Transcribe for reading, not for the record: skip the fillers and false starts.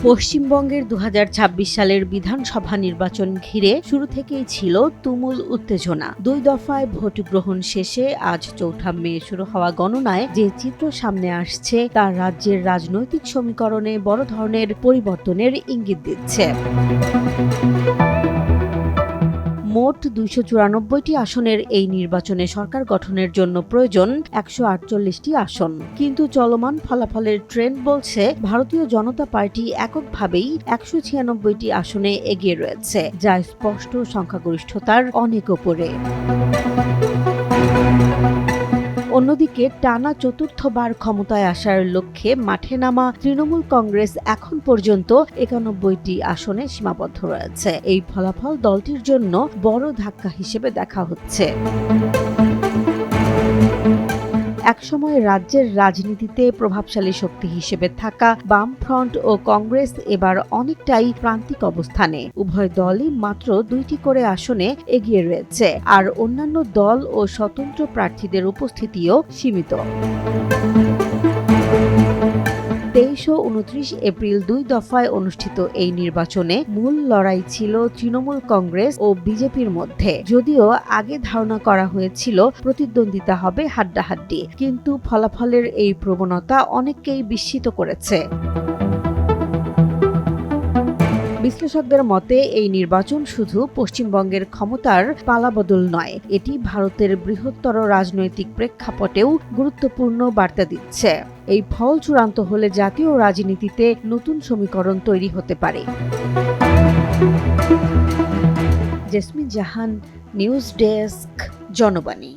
পশ্চিমবঙ্গের ২০২৬ সালের বিধানসভা নির্বাচন ঘিরে শুরু থেকেই ছিল তুমুল উত্তেজনা। ২ দফায় ভোট গ্রহণ শেষে আজ ৪ মে শুরু হওয়া গণনায় যে চিত্র সামনে আসছে তা রাজ্যের রাজনৈতিক সমীকরণে বড় ধরনের পরিবর্তনের ইঙ্গিত দিচ্ছে। মোট ২৯৪টি আসনের এই নির্বাচনে সরকার গঠনের জন্য প্রয়োজন ১৪৮টি আসন। কিন্তু চলমান ফলাফলের ট্রেন্ড বলছে ভারতীয় জনতা পার্টি এককভাবেই ১৯৬টি আসনে এগিয়ে রয়েছে, যা স্পষ্ট সংখ্যাগরিষ্ঠতার অনেক ওপরে। অন্যদিকে টানা চতুর্থবার ক্ষমতায় আসার লক্ষ্যে মাঠে নামা তৃণমূল কংগ্রেস এখন পর্যন্ত ৯১টি আসনে সীমাবদ্ধ রয়েছে। এই ফলাফল দলটির জন্য বড় ধাক্কা হিসেবে দেখা হচ্ছে। একসময় রাজ্যের রাজনীতিতে প্রভাবশালী শক্তি হিসেবে থাকা বামফ্রন্ট ও কংগ্রেস এবার অনেকটাই প্রান্তিক অবস্থানে। উভয় দলই মাত্র ২টি করে আসনে এগিয়ে রয়েছে, আর অন্যান্য দল ও স্বতন্ত্র প্রার্থীদের উপস্থিতিও সীমিত। ২৩ ও ২৯ এপ্রিল ২ দফায় অনুষ্ঠিত এই নির্বাচনে মূল লড়াই ছিল তৃণমূল কংগ্রেস ও বিজেপির মধ্যে। যদিও আগে ধারণা করা হয়েছিল প্রতিদ্বন্দ্বিতা হবে হাড্ডাহাড্ডি, কিন্তু ফলাফলের এই প্রবণতা অনেককেই বিস্মিত করেছে। বিশ্লেষকদের মতে এই নির্বাচন শুধু পশ্চিমবঙ্গের ক্ষমতার পালাবদল নয়, এটি ভারতের বৃহত্তর রাজনৈতিক প্রেক্ষাপটেও গুরুত্বপূর্ণ বার্তা দিচ্ছে। এই ফল চূড়ান্ত হলে জাতীয় রাজনীতিতে নতুন সমীকরণ তৈরি হতে পারে। জেসমিন জাহান, নিউজ ডেস্ক, জনবাণী।